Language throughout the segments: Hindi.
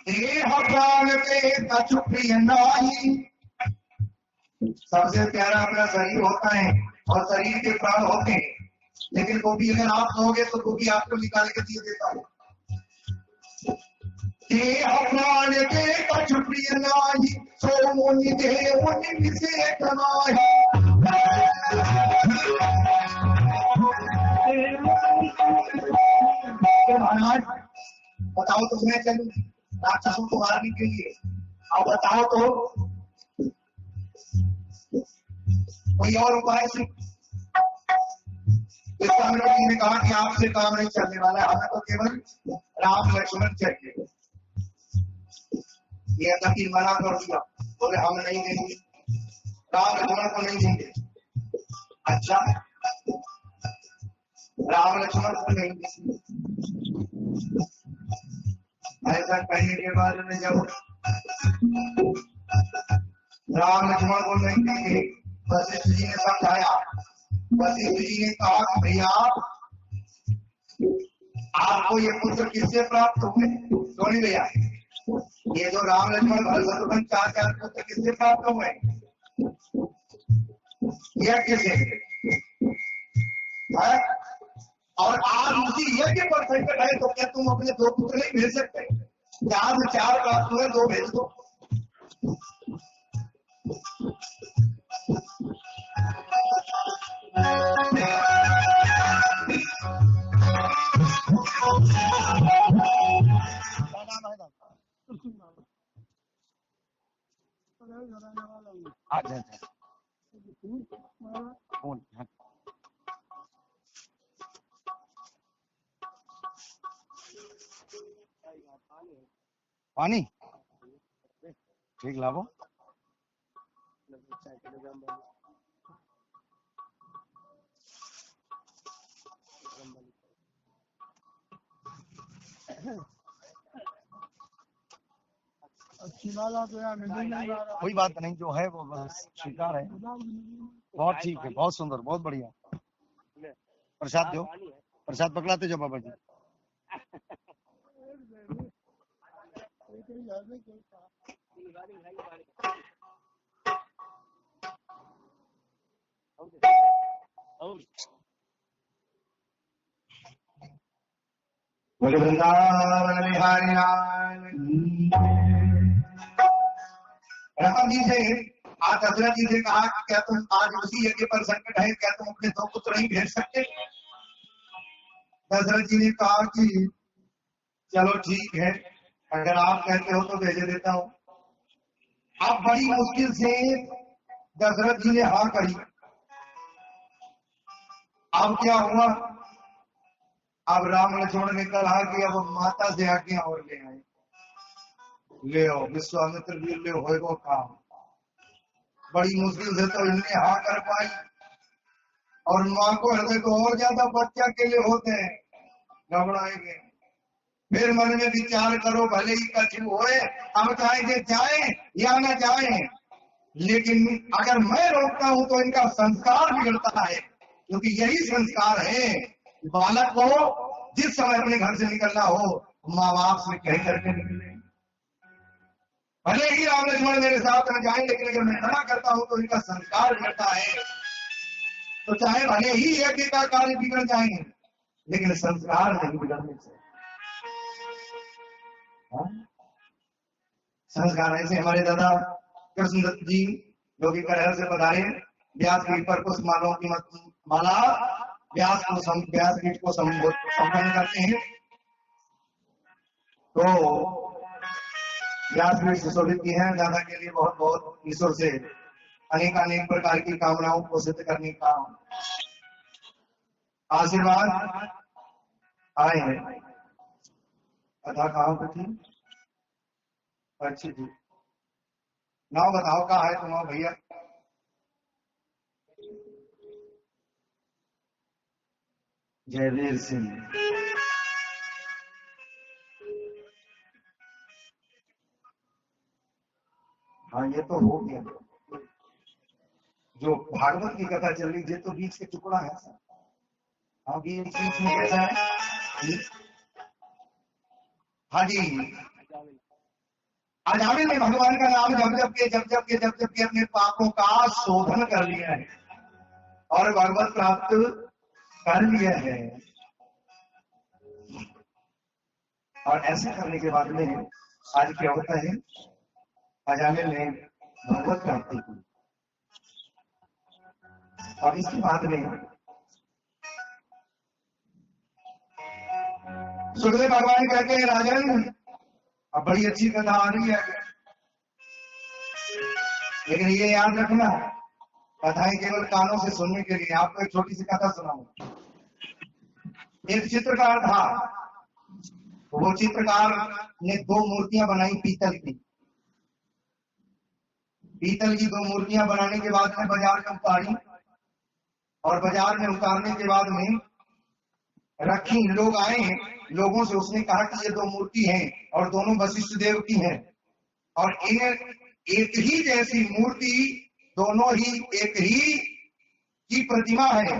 देह प्राण के कछु प्रिय नाही। सबसे प्यारा अपना शरीर होता है और शरीर के प्राण होते हैं, लेकिन वो भी अगर आप दोगे तो वो भी आपको निकाल के दे देता है। देह प्राण के कछु प्रिय नाही, सो मुनि देह मुनि विषेक नाही। महाराज बताओ तो मैं चलूं राक्षसों को मारने के लिए, आप बताओ तो कोई और उपाय से। जी ने कहा कि आपसे काम नहीं चलने वाला है, हमें तो केवल राम लक्ष्मण चाहिए। ये नबी मना कर दिया, बोले हम नहीं देंगे, राम लक्ष्मण को नहीं देंगे। अच्छा, राम लक्ष्मण को नहीं देंगे, ऐसा कहने के बाद में जब राम लक्ष्मण को नहीं देंगे, वशिष्ठ जी ने समझाया। वशिष्ठ जी ने कहा कि भैया आपको ये पुत्र किससे प्राप्त हुए? सुन लिया, ये जो राम लक्ष्मण भरत शत्रुघ्न चार पुत्र किससे प्राप्त हुए? यज्ञ से। और आज उसी यज्ञ पर संकट है, तो क्या तुम अपने दो पुत्र नहीं भेज सकते? चार प्राप्त हुए, दो भेज दो। पानी ठीक लाभो। कोई बात नहीं, जो है वो बस स्वीकार है। बहुत ठीक है, बहुत सुंदर, बहुत बढ़िया। प्रसाद दो, प्रसाद पकड़ाते जाओ बाबा जी। बोले वृंदावन बिहारी लाल। राम जी से आज दशरथ जी से कहा कि क्या तुम आज उसी यज्ञ पर संकट है, क्या तुम अपने दो पुत्र नहीं भेज सकते? दशरथ जी ने कहा कि चलो ठीक है, अगर आप कहते हो तो भेज देता हूँ। अब बड़ी मुश्किल से दशरथ जी ने हाँ करी। अब क्या हुआ? अब राम लक्ष्मण ने कहा कि अब माता से आज्ञा और ले आए, ले आओ। विश्वामित्र जी ले होएगा काम। बड़ी मुश्किल से तो इनने हाँ कर पाई, और माँ को हृदय को और ज्यादा बच्चा के लिए होते हैं, घबराएंगे। फिर मन में विचार करो, भले ही कछु होए, हम चाहे जाए या न जाए, लेकिन अगर मैं रोकता हूं तो इनका संस्कार बिगड़ता है, क्योंकि यही संस्कार है बालक को जिस समय अपने घर से निकलना हो माँ बाप से कह करके निकले। भले ही राम लक्ष्मण मेरे साथ न जाए, लेकिन अगर मैं मना करता हूं तो इनका संस्कार बिगड़ता है। तो चाहे भले ही यज्ञ का कार्य बिगड़ जाए, लेकिन संस्कार नहीं बिगड़ने से। संस्कार ऐसे हमारे दादा कृष्णदत्त जी जो कि करहर से पधारे, व्यासपीठ पर पुष्प मालाओं की माला व्यासपीठ को संबोधन करते हैं। तो व्यासपीठ सुशोभित की है, दादा के लिए बहुत बहुत ईश्वर से अनेक प्रकार की कामनाओं को सिद्ध करने का आशीर्वाद आए हैं। कथा कहाँ पर थी? अच्छी थी। नाम बताओ कहाँ है तुम्हारा भैया? जयवीर सिंह। हाँ, ये तो हो गया। जो भागवत की कथा चल रही है तो बीच के टुकड़ा है। हाँ, बीच में कैसा है? हाँ जी, अजामिल ने भगवान का नाम जब के अपने पापों का शोधन कर लिया है और भगवत प्राप्त कर लिया है। और ऐसा करने के बाद में आज क्या होता है, अजामिल ने भगवत प्राप्ति की और इसके बाद में सुखदेव भगवान कहते हैं, राजन अब बड़ी अच्छी कथा आ रही है, लेकिन ये याद रखना कथाएं केवल कानों से सुनने के लिए। आपको एक छोटी सी कथा सुनाऊं। एक चित्रकार था, वो चित्रकार ने 2 मूर्तियां बनाई पीतल की। पीतल की 2 मूर्तियां बनाने के बाद में बाजार में उतारी और बाजार में उतारने के बाद में रखी। लोग आए, लोगों से उसने कहा कि ये 2 मूर्ति हैं और दोनों वशिष्ठ देव की हैं और एक ही जैसी मूर्ति, दोनों ही एक ही की प्रतिमा है,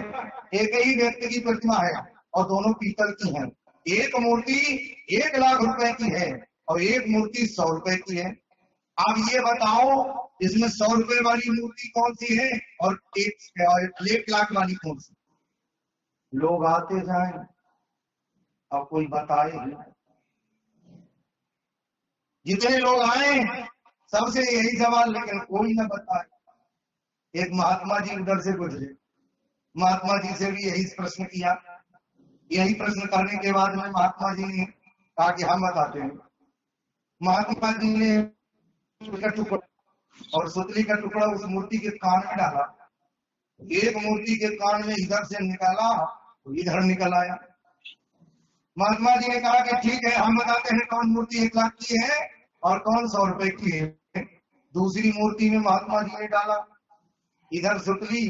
एक ही व्यक्ति की प्रतिमा है और दोनों पीतल की हैं। एक मूर्ति 1 लाख रुपए की है और एक मूर्ति 100 रुपए की है। आप ये बताओ इसमें 100 रुपए वाली मूर्ति कौन सी है और 1 लाख वाली कौन सी? लोग आते जाए और कोई बताए नहीं। जितने लोग आए सबसे यही सवाल, लेकिन कोई न बताए। एक महात्मा जी उधर से गुजरे, महात्मा जी से भी यही प्रश्न किया। यही प्रश्न करने के बाद में महात्मा जी ने कहा कि हम बताते हैं। महात्मा जी ने का टुकड़ा और सुतली का टुकड़ा उस मूर्ति के कान में डाला। एक मूर्ति के कान में इधर से निकाला तो इधर निकल आया। महात्मा जी ने कहा कि ठीक है, हम बताते हैं कौन मूर्ति 1 लाख की है और कौन 100 रुपए की है। दूसरी मूर्ति में महात्मा जी ने डाला, इधर सुतली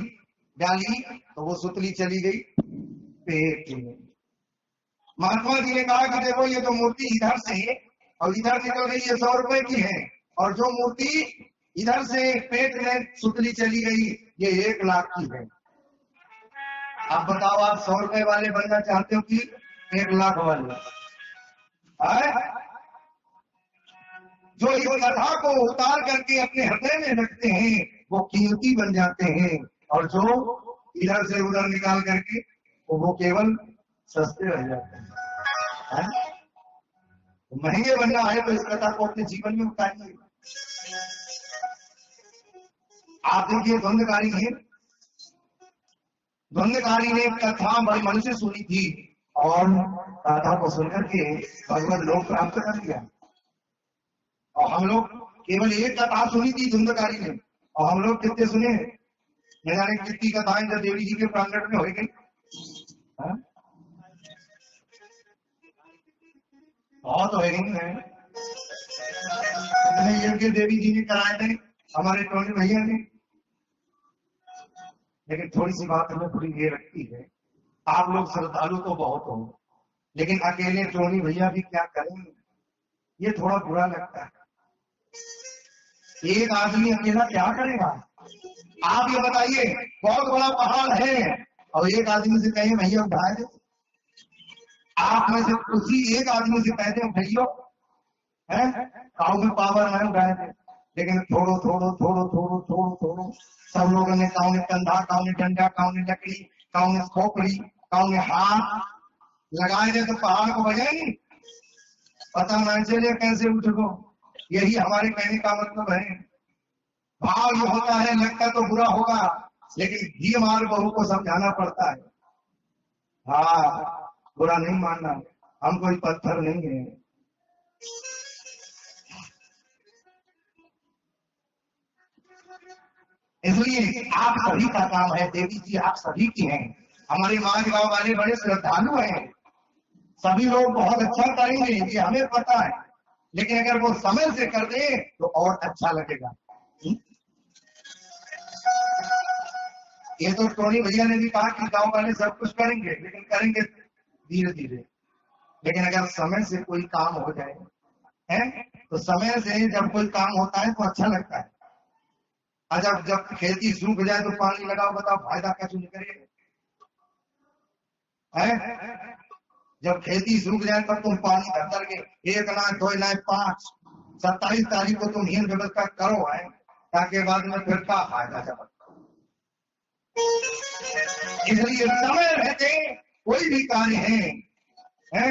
डाली तो वो सुतली चली गई पेट में। महात्मा जी ने कहा कि देखो ये तो मूर्ति इधर से और इधर निकल गई, ये 100 रुपए की है, और जो मूर्ति इधर से पेट में सुतली चली गई ये 1 लाख की है। आप बताओ, आप 100 रुपए वाले बनना चाहते हो कि 1 लाख वाले? जो इस कथा को उतार करके अपने हृदय में रखते हैं वो कीमती बन जाते हैं, और जो इधर से उधर निकाल करके वो केवल सस्ते रह जाते हैं। महंगे बनना है तो इस कथा को अपने जीवन में उतारिए। आप देखिए, धुंधकारी है, धुंधकारी ने कथा बड़े मन से सुनी थी और कथा को सुनकर के भगवत लोक प्राप्त कर लिया। और हम लोग केवल एक कथा सुनी थी धुंधकारी ने, और हम लोग कितने सुने, न जाने कितनी कथाएं जो देवी जी के प्रांगण में हो गई। बहुत हो गई है। यज्ञ देवी जी ने कराए थे हमारे टोनी भैया ने। लेकिन थोड़ी सी बात हमें थोड़ी ये रखती है, आप लोग श्रद्धालु तो बहुत हो, लेकिन अकेले टोनी भैया भी क्या करेंगे, ये थोड़ा बुरा लगता है। एक आदमी अकेला क्या करेगा? आप ये बताइए, बहुत बड़ा पहाड़ है और एक आदमी से कहें भैया उठाए दे, आप में से उसी एक आदमी से कहते भैया है काउ में पावर है उठाए थे। लेकिन थोड़ो थोड़ो थोड़ो थोड़ो थोड़ो थोड़ो सब लोगों ने, काउ ने कंधा, काउ ने डंडा, काउ ने लकड़ी, काउ ने खोपड़ी, काउ ने हाथ लगाए थे तो पहाड़ को बजाएंगे? पता न चले कैसे उठ गो। यही हमारे कहने का मतलब है। भाव ये होता है, लगता तो बुरा होगा, लेकिन ये हमारे बहू को समझाना पड़ता है। हाँ, बुरा नहीं मानना, हम कोई पत्थर नहीं है। इसलिए आप सभी का काम है, देवी जी आप सभी की हैं। हमारे माजगांव वाले बड़े श्रद्धालु हैं, सभी लोग बहुत अच्छा करेंगे ये हमें पता है, लेकिन अगर वो समय से कर दे तो और अच्छा लगेगा। ये तो टोनी भैया ने भी कहा कि गांव वाले सब कुछ करेंगे, लेकिन करेंगे धीरे धीरे। लेकिन अगर समय से कोई काम हो जाए है तो समय से जब कोई काम होता है तो अच्छा लगता है। जब जब खेती सूख जाए तो पानी लगाओ, बताओ फायदा कैसे निकलेगा? जब खेती सूख जाए तब तुम पानी भर के 1 ना 2 ना 5 27 तारीख को तुम हिंद व्यवस्था करो है, ताकि बाद में फिर का फायदा जब। इसलिए समय रहते कोई भी कार्य है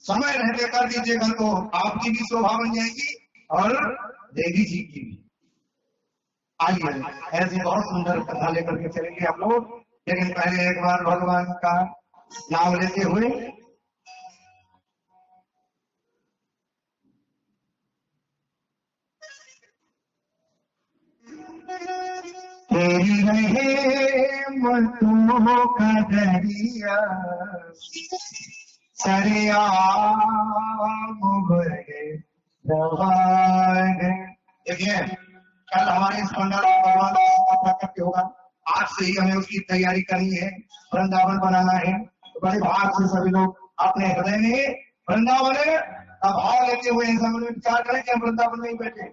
समय रहते कर दीजिएगा तो आपकी भी शोभा बन जाएगी और देवी जी की भी। आइए ऐसे बहुत सुंदर कथा लेकर के चलेंगे हम लोग, लेकिन पहले एक बार भगवान का नाम लेते हुए तेरी रहे मतों का दरिया सरिया देखिए, कल हमारे इस पंडाल में भगवान का प्राकट्य होगा। आज से ही हमें उसकी तैयारी करनी है, वृंदावन बनाना है। तो बड़े भाग से सभी लोग अपने हृदय में वृंदावन का भाव लेते हुए ऐसा विचार करें कि हम वृंदावन में ही बैठे।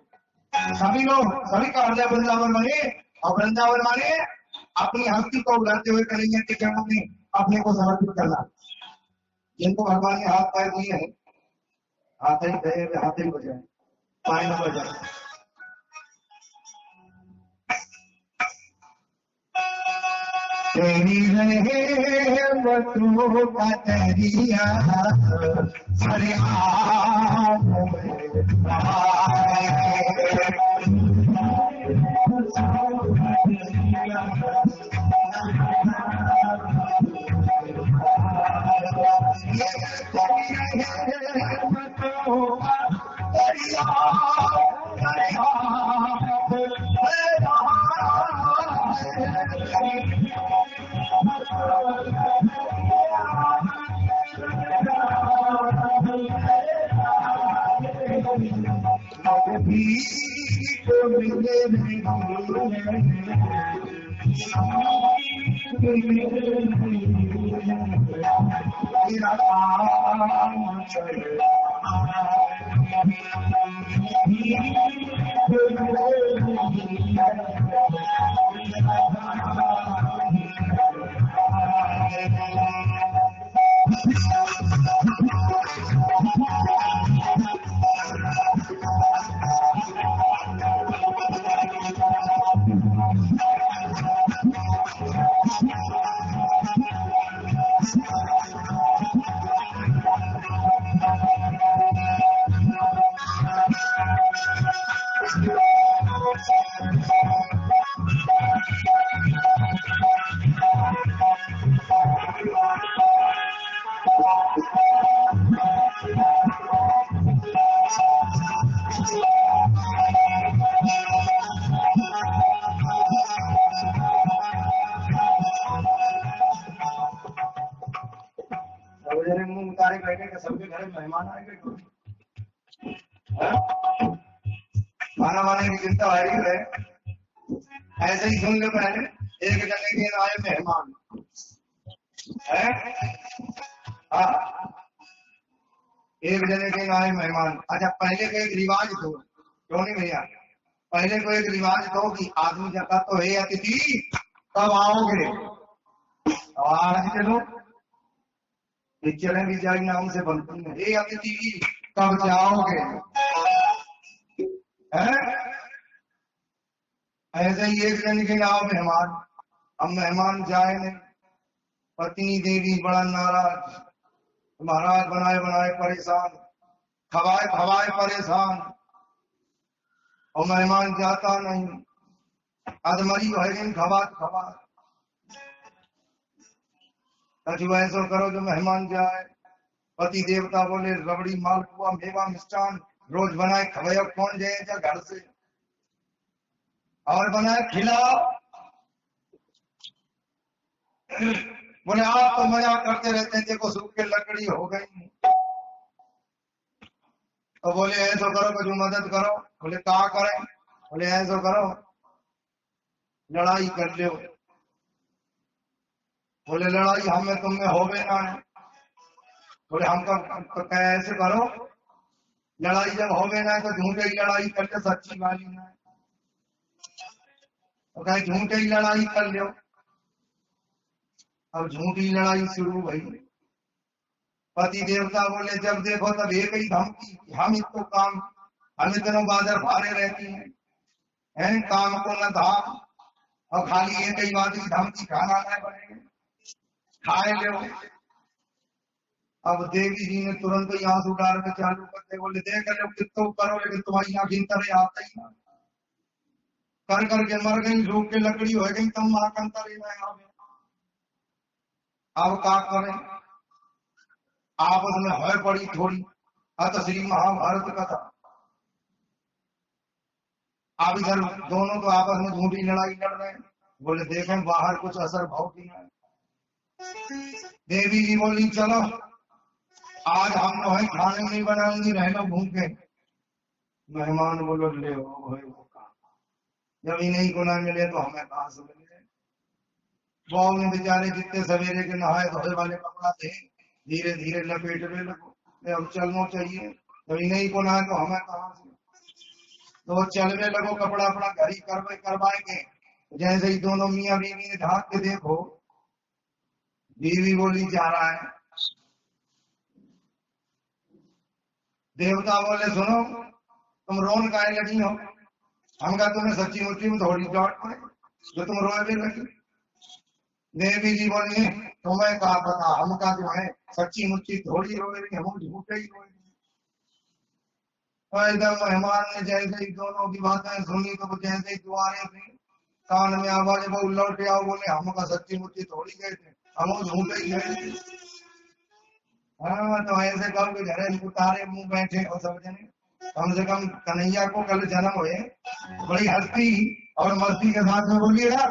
सभी लोग, सभी का हृदय वृंदावन बने, और वृंदावन माने अपनी हस्ती को उड़ाते हुए करेंगे कि चरणों में अपने को समर्पित करना। जिनको भगवान ने हाथ पैर दिए हैं, हाथ ही गए हाथ ही बजाए, पाए न बजाए। तेरी रहे मतों का दरिया मुंह उतारे बैठे के सबके घर मेहमान आएंगे। खाना वाने की चिंता है, ऐसे ही सुन लो पहले, एक जगह के आए मेहमान है, एक जगह के आए मेहमान। अच्छा, पहले का एक रिवाज तो क्यों नहीं भैया, पहले को एक रिवाज तो कि आदमी जगह तो है अतिथि कब आओगे, आज चलो चलेंगे जाए नाम से बनती है, ये अतिथि कब जाओगे है? ऐसे ही एक जन के आओ मेहमान, अब मेहमान जाए नहीं, पत्नी देवी बड़ा नाराज, महाराज बनाए बनाए परेशान, खवाए खवाए परेशान, और मेहमान जाता नहीं, अधमरी है खवा खवा। कछु ऐसा करो जो मेहमान जाए। पति देवता बोले रबड़ी मालपुआ मेवा मिष्ठान रोज बनाए खवाया, कौन जाए घर से और बनाए खिलाओ। बोले आप तो मजाक करते रहते हैं, देखो सूख के लकड़ी हो गई। तो बोले ऐसा करो, कुछ मदद करो। बोले क्या करें? बोले ऐसा करो, लड़ाई कर लो। बोले लड़ाई हमें तुम में होवे ना है। बोले हमको कैसे करो, लड़ाई जब होवे ना तो झूठे ही लड़ाई करके सच्ची वाली ना, तो कहे झूठे ही लड़ाई कर लो। अब झूठी लड़ाई शुरू हुई, पति देवता बोले जब देखो तब एक ही धमकी, हम इसको काम, हम इतनों बादर फारे रहती हैं, काम को न धाम, और खाली एक ही बात की धमकी, खाना न बनेगा, खाए लो। अब देवी जी ने तुरंत ही आंसू डाल के चालू करते, बोले देख लो कितो करो, लेकिन तुम्हारी आंखें तरह आता ही ना, कर करके मर गई, सूख के लकड़ी हो गई, तुम मां कंतरे में आ गए। अब क्या करें, आपस में है पड़ी थोड़ी, अत श्री महाभारत कथा। अब इधर दोनों तो आपस में झूठी लड़ाई लड़ रहे हैं, बोले देखें बाहर कुछ असर भाव की है। देवी जी बोली चलो आज हम तो है खाने नहीं बनाएंगी, रह लो भूखे। मेहमान बोलो ले जब इन्हीं को ना मिले तो हमें कहां से मिले। बहू ने बेचारे जितने सवेरे के नहाए धोए वाले कपड़ा थे धीरे धीरे लपेटने लगो, अब चलना चाहिए, जब इन्हीं को ना तो हमें कहां से। तो चलने लगो, कपड़ा अपना घर ही करवाएंगे। जैसे ही दोनों मियाँ बीवी ने झांक के देखो, बीवी बोली जा रहा है। देवता बोले सुनो तुम रोन काहे लगी हो, हम कहा तुम्हें सच्ची मुच्ची में थोड़ी चोट पड़े जो तुम रोए भी लगी। देवी जी बोली तुम्हें कहा पता, हम कहा जो है सच्ची मुच्ची थोड़ी रोए रही, हम झूठे ही रोए। एकदम मेहमान ने जैसे ही दोनों की बातें सुनी तो जैसे ही दुआरे थे कान में आवाज वो लौट आओ, बोले हम का सच्ची मुच्ची थोड़ी गए थे, हम झूठे ही गए। हाँ तो ऐसे कब के घर उतारे मुंह बैठे और सब जने, कम से कम कन्हैया को कल जन्म हुए, बड़ी हस्ती और मस्ती के साथ में बोलिएगा।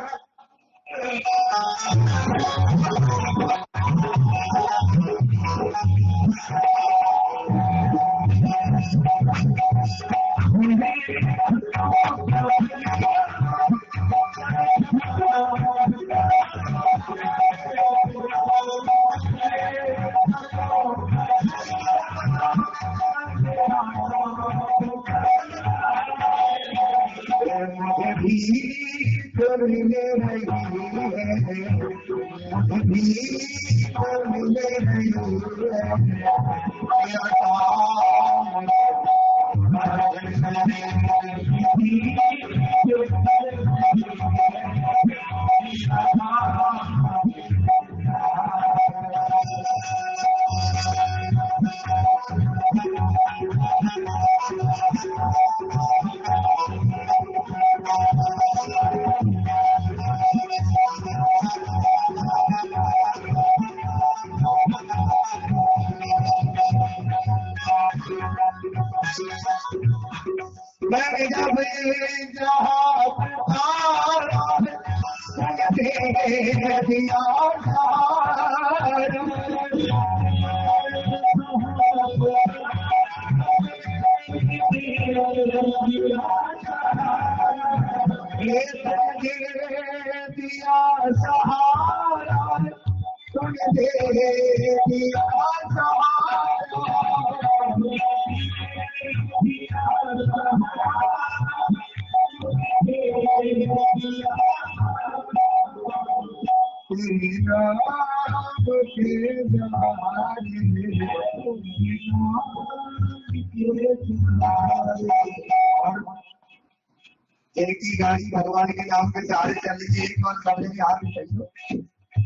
एक ही गाड़ी भगवान के नाम के सहारे चल लीजिए, एक बार करने में हाथ चाहिए,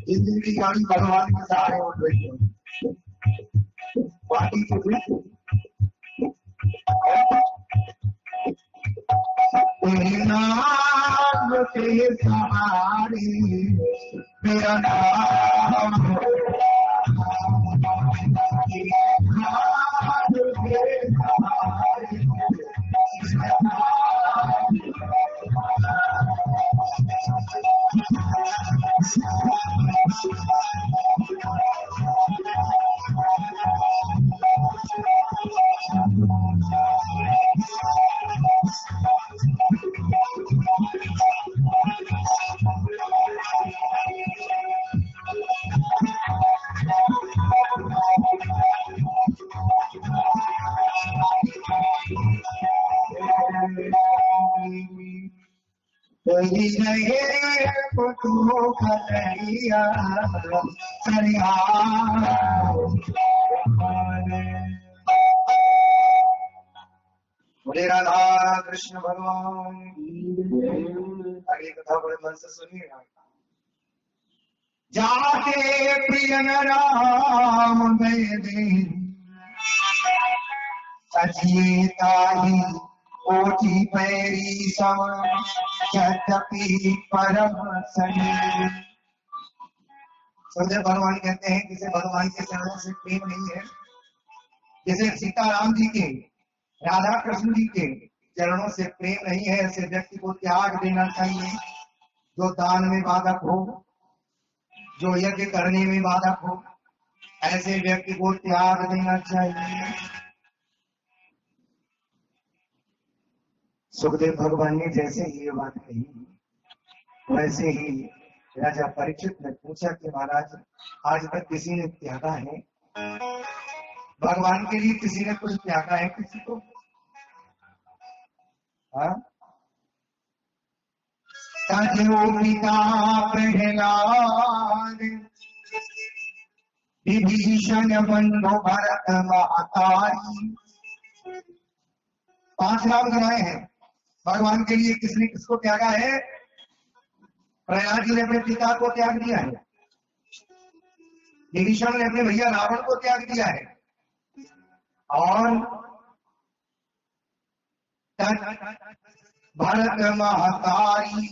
जिंदगी की गाड़ी भगवान के सहारे उठ रही है। बाकी नाम के सहारे मेरा नाम बोले राधा कृष्ण भगवान। आगे कथा बड़े मन से सुनिएगा। जाते प्रियन राम गए सचिताही कोटि पैरी सम यद्यपि परम सनी। सुखदेव भगवान कहते हैं किसे भगवान के चरणों से प्रेम नहीं है, जैसे सीताराम जी के, राधा कृष्ण जी के चरणों से प्रेम नहीं है, ऐसे व्यक्ति को त्याग देना चाहिए। जो दान में बाधक हो, जो यज्ञ करने में बाधक हो, ऐसे व्यक्ति को त्याग देना चाहिए। सुखदेव भगवान ने जैसे ही ये बात कही, वैसे ही राजा परीक्षित ने पूछा कि महाराज आज तक किसी ने त्यागा है? भगवान के लिए किसी ने कुछ त्यागा है किसी को? हाँ? पिता प्रहलाद विभीषण बंधु भरत महतारी। 5 नाम गिनाए हैं। भगवान के लिए किसने किसको त्यागा है? प्रहलाद जी ने अपने पिता को त्याग दिया है, विभीषण ने अपने भैया रावण को त्याग दिया है, और भरत महतारी,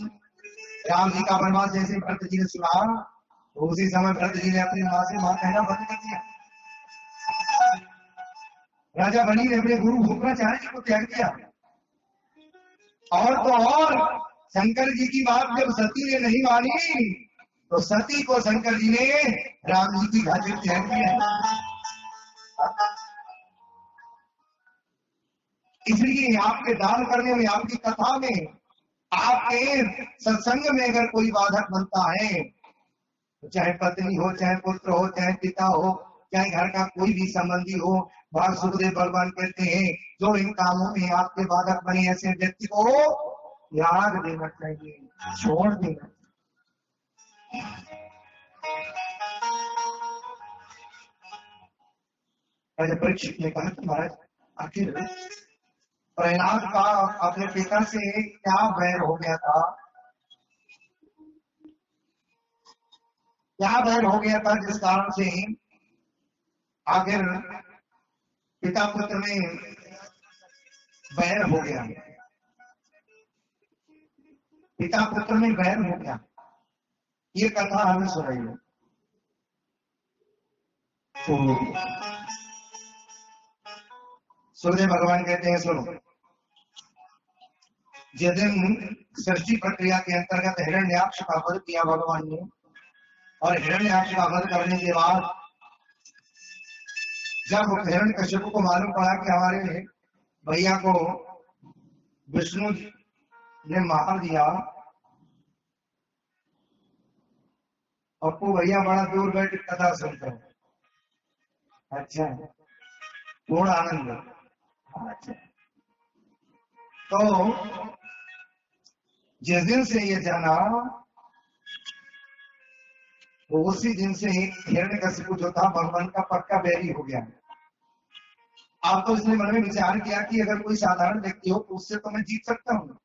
राम जी का वनवास जैसे भरत जी ने सुना तो उसी समय भरत जी ने अपनी मां से मां कहना बंद कर दिया। राजा बनी ने अपने गुरु भूपनाचार्य जी को त्याग दिया। और तो और शंकर जी की बात जब सती ने नहीं मानी तो सती को शंकर जी ने राम जी की खातिर त्याग दिया। इसलिए आपके दान करने में, आपकी कथा में, आपके सत्संग में अगर कोई बाधक बनता है, तो चाहे पत्नी हो, चाहे पुत्र हो, चाहे पिता हो, चाहे घर का कोई भी संबंधी हो, भगवान सुखदेव भगवान कहते हैं जो इन कामों में आपके बाधक बने ऐसे व्यक्ति को त्याग देना चाहिए, छोड़ देना। राजा परीक्षित ने कहा कि महाराज आखिर प्रहलाद का अपने पिता से क्या वैर हो गया था? क्या वैर हो गया था जिस कारण से आखिर पिता पुत्र में वैर हो गया? पिता पुत्र में वैर हो गया, ये कथा हमें सुनाइए। सुखदेव भगवान कहते हैं सुनो, जिस दिन सृष्टि प्रक्रिया के अंतर्गत हिरण्याक्ष का वध किया भगवान ने, और हिरण्याक्ष का वध करने के बाद जब हिरण्यकश्यप को मालूम पड़ा कि हमारे भैया को विष्णु ने मार दिया, अपू भैया बड़ा दूर बैठ कथा सुनते हैं। अच्छा, पूर्ण आनंद। अच्छा, तो जिस दिन से ये जाना, तो उसी दिन से हिरण्यकश्यप जो था भगवान का पक्का बैरी हो गया। आप तो इसने मन में विचार किया कि अगर कोई साधारण व्यक्ति हो तो उससे तो मैं जीत सकता हूँ,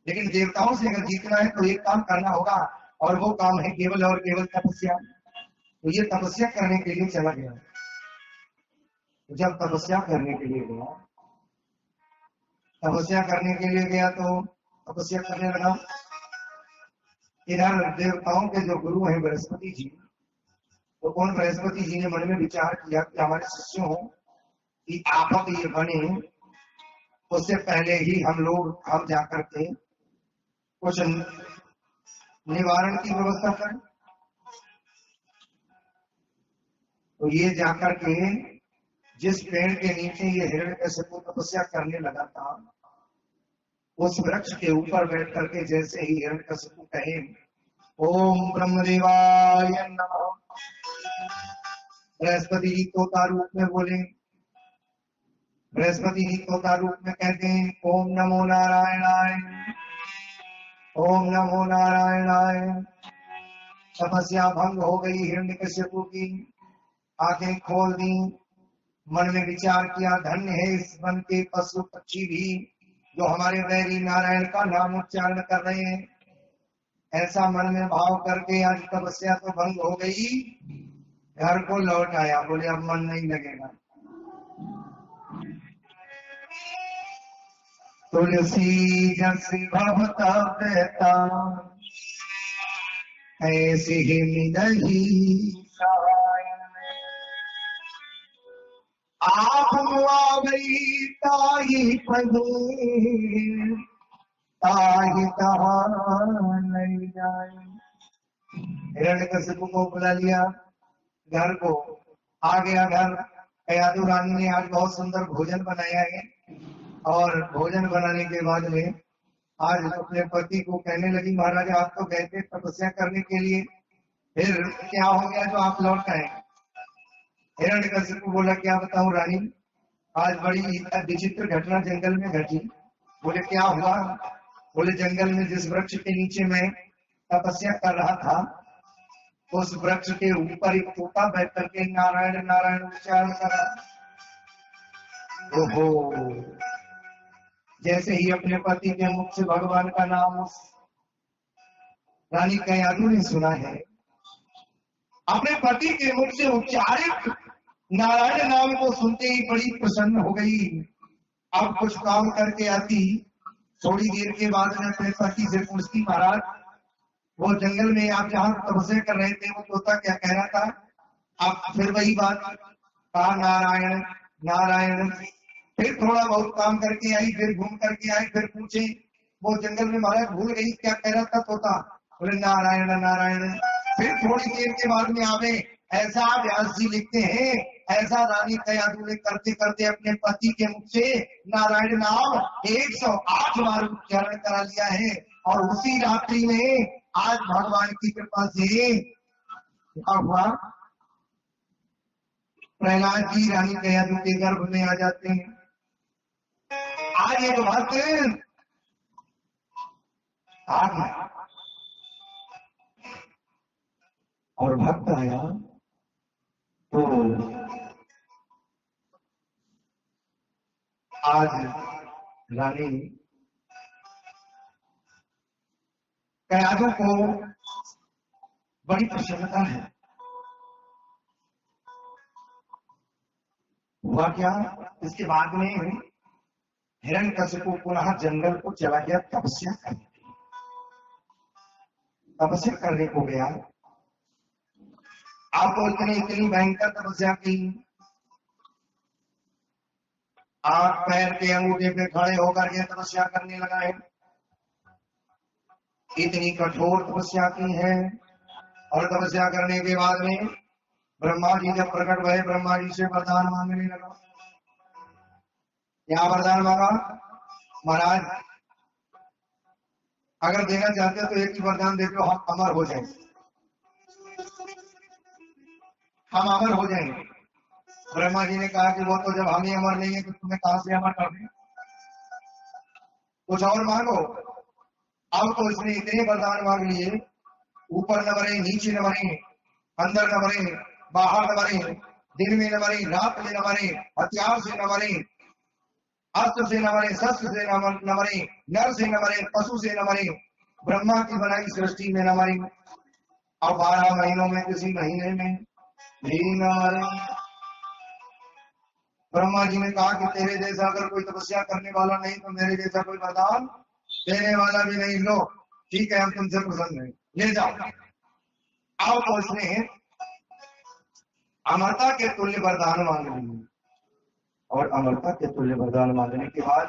लेकिन देवताओं से अगर जीतना है तो एक काम करना होगा, और वो काम है केवल और केवल तपस्या। तो ये तपस्या करने के लिए चला गया। तो जब तपस्या करने के लिए गया, तपस्या करने के लिए गया तो तपस्या करने लगा। इधर देवताओं के जो गुरु हैं बृहस्पति जी, तो उन बृहस्पति जी ने मन में विचार किया कि हमारे शिष्यों की आफत ये बने, उससे पहले ही हम जाकर के कुछ निवारण की व्यवस्था करें। तो ये जाकर के जिस पेड़ के नीचे ये हिरण्यकश्यप तपस्या करने लगा था, उस वृक्ष के ऊपर बैठ करके जैसे ही हिरण्यकश्यप कहे ओम ब्रह्मदेवाय नमः, बृहस्पति जी तोता रूप में बोले। बृहस्पति जी तोता रूप में कहते हैं ओम नमो नारायणाय, ओम नमो नारायणाय। तपस्या भंग हो गई, हिरण्यकश्यप की आंखें खोल दी, मन में विचार किया, धन्य है इस वन के पशु पक्षी भी जो हमारे वैरी नारायण का नाम उच्चारण कर रहे हैं। ऐसा मन में भाव करके आज तपस्या तो भंग हो गई, घर को लौट आया। बोले अब मन नहीं लगेगा। तुलसी जस भवता देता ऐसी ही मिलही सहाय। आप मुआवई ताई पदे ताई कहा नहीं जाए। हिरण्यकशिपु को बुला लिया घर को, आ गया घर। कयाधु रानी ने आज बहुत सुंदर भोजन बनाया है और भोजन बनाने के बाद में आज अपने पति को कहने लगी, महाराज आप तो गए थे तपस्या करने के लिए, फिर क्या हो गया जो आप लौट आए? हिरण्यकशिपु बोला क्या बताऊं रानी, आज बड़ी विचित्र घटना जंगल में घटी। बोले क्या हुआ? बोले जंगल में जिस वृक्ष के नीचे मैं तपस्या कर रहा था, उस वृक्ष के ऊपर एक तोता बैठ करके नारायण नारायण उच्चारण करा। ओहो, जैसे ही अपने पति के मुख से भगवान का नाम उस रानी कयाधु ने सुना है, अपने पति के मुख से उच्चारित नारायण नाम को सुनते ही बड़ी प्रसन्न हो गई। अब कुछ काम करके आती, थोड़ी देर के बाद में अपने पति से पूछती, महाराज वो जंगल में आप जहाँ तपस्या कर रहे थे वो तोता क्या कह रहा था? अब फिर वही बात कहा, नारायण नारायण। फिर थोड़ा बहुत काम करके आई, फिर घूम करके आई, फिर पूछे वो जंगल में महाराज भूल गई क्या कह रहा था तोता? बोले नारायण नारायण। फिर थोड़ी देर के बाद में आवे, ऐसा व्यास जी लिखते हैं, ऐसा रानी कयाधु ने करते करते अपने पति के मुख से नारायण नाम 108 बार उच्चारण करा लिया है। और उसी रात्रि में आज भगवान की कृपा से क्या हुआ, प्रहलाद जी रानी कयाधु के गर्भ में आ जाते हैं। आज एक भक्त आ गया और भक्त आया तो आज रानी कयाधु को बड़ी प्रसन्नता है। हुआ क्या, इसके बाद में हिरण्यकशिपु पुनः जंगल को चला गया तपस्या करने। तपस्या करने को गया, आपको इतनी भयंकर तपस्या की, आंख पैर के अंगूठे पे खड़े होकर के तपस्या करने लगा है। इतनी कठोर तपस्या की है। और तपस्या करने के बाद में ब्रह्मा जी जब प्रकट हुए, ब्रह्मा जी से वरदान मांगने लगा। क्या वरदान मांगा? महाराज अगर देना चाहते हो तो एक ही वरदान दे दो, हम अमर हो जाएंगे, हम अमर हो जाएंगे। ब्रह्मा जी ने कहा कि वो तो जब हम ही अमर नहीं है तो तुम्हें कहां से अमर कर दें, कुछ और मांगो। अब तो इसने इतने वरदान मांग लिए, ऊपर न मरे, नीचे न मरे, अंदर न मरे, बाहर न मरे, दिन में न मरे, रात में न मरे, हथियार से न मरे, अस्त्र से न मरे, शस्त्र से न मरे, नर से न मरे, पशु से न मरे, ब्रह्मा की बनाई सृष्टि में न मरे। अब 12 महीनों में किसी महीने में भी न मरे। ब्रह्मा जी ने कहा कि तेरे जैसा अगर कोई तपस्या करने वाला नहीं तो मेरे जैसा कोई वरदान देने वाला भी नहीं। लो ठीक है, हम तुमसे प्रसन्न हैं, ले जाओ। अब तो उसने अमरता के तुल्य वरदान मांग लिए। और अमरता के तुल्य वरदान मांगने के बाद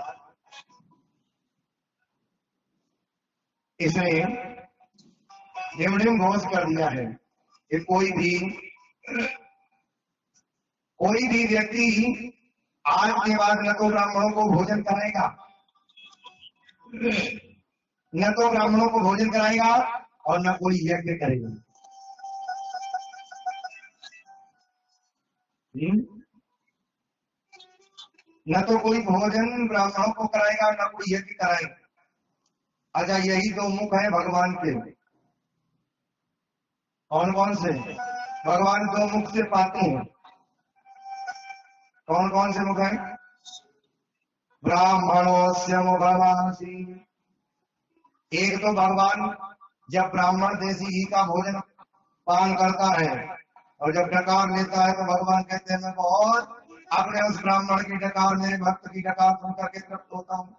इसने ढिमढिम घोष कर दिया है कि कोई भी व्यक्ति आज के बाद न तो ब्राह्मणों को भोजन कराएगा, न तो ब्राह्मणों को भोजन कराएगा और न कोई यज्ञ करेगा। न तो कोई भोजन ब्राह्मणों को कराएगा, न कोई यज्ञ कराएगा। अच्छा, यही दो मुख है भगवान के। कौन कौन से? भगवान दो मुख से पाते हैं। कौन कौन से मुख है? ब्राह्मणोस्य मुखमासी। एक तो भगवान जब ब्राह्मण देसी घी का भोजन पान करता है और जब डकार लेता है तो भगवान कहते हैं मैं बहुत अपने उस ब्राह्मण की डकार, मेरे भक्त की डकार सुनकर के तृप्त होता हूँ।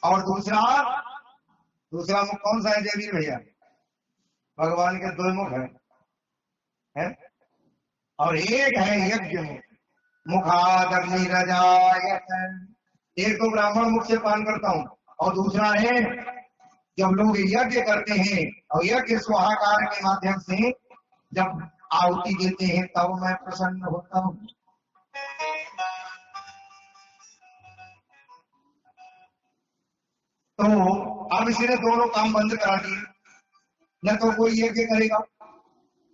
और दूसरा मुख कौन सा है जयवीर भैया? भगवान के दो मुख है? और एक है यज्ञ मुख, मुखादग्निरजायत। एक तो ब्राह्मण मुख से पान करता हूँ और दूसरा है जब लोग यज्ञ करते हैं और यज्ञ स्वाहाकार के माध्यम से जब आहुति देते हैं तब मैं प्रसन्न होता हूँ। तो अब इसने दोनों काम बंद करा दिए, न तो कोई यज्ञ करेगा,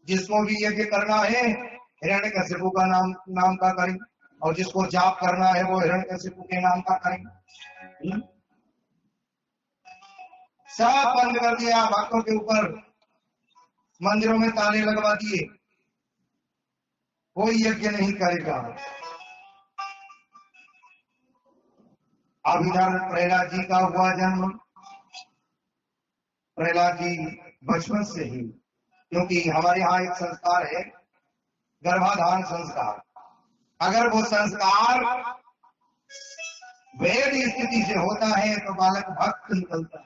जिसको भी यज्ञ करना है हिरण्यकशिपु का नाम का करें, और जिसको जाप करना है वो हिरण्यकशिपु के नाम का करें। सब बंद कर दिया, भक्तों के ऊपर मंदिरों में ताले लगवा दिए, कोई यज्ञ नहीं करेगा। अब इधर प्रहलाद जी का हुआ जन्म। प्रहलाद जी बचपन से ही, क्योंकि हमारे यहाँ एक संस्कार है गर्भाधान संस्कार, अगर वो संस्कार वेद स्थिति से होता है तो बालक भक्त निकलता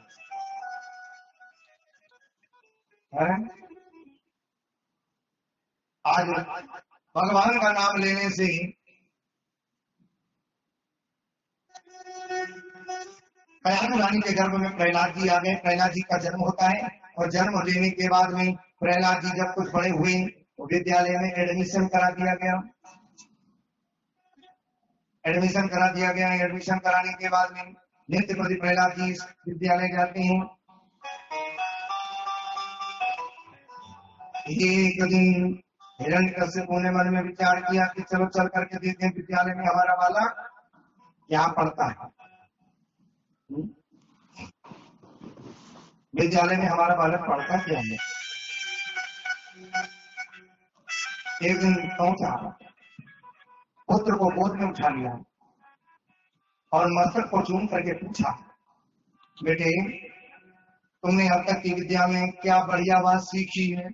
है। आज भगवान का नाम लेने से कयाधु रानी के गर्भ में प्रहलाद जी आ गए। प्रहलाद जी का जन्म होता है और जन्म लेने के बाद में प्रहलाद जी जब कुछ बड़े हुए तो विद्यालय में एडमिशन करा दिया गया। एडमिशन कराने के बाद में नित्य प्रति प्रहलाद जी विद्यालय जाते हैं। एक दिन हिरण्यकशिपु ने मन में विचार किया कि चलो चल करके देखते हैं विद्यालय में हमारा बालक क्या पढ़ता है। विद्यालय में हमारा बालक पढ़ता क्या है। एक दिन पहुंचा, पुत्र को गोद में उठा लिया और मस्तक को चूम करके पूछा, बेटे तुमने अब तक की विद्या में क्या बढ़िया बात सीखी है,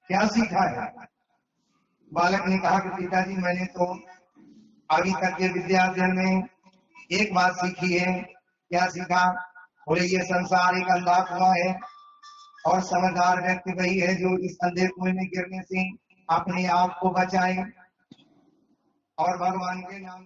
क्या सीखा है? बालक ने कहा कि पिताजी मैंने तो अभी तक के विद्या अध्ययन में एक बात सीखी है। क्या सीखा? बोले ये संसार एक अंधा कुआं है और समझदार व्यक्ति वही है जो इस अंधे कुएं में गिरने से अपने आप को बचाए और भगवान के नाम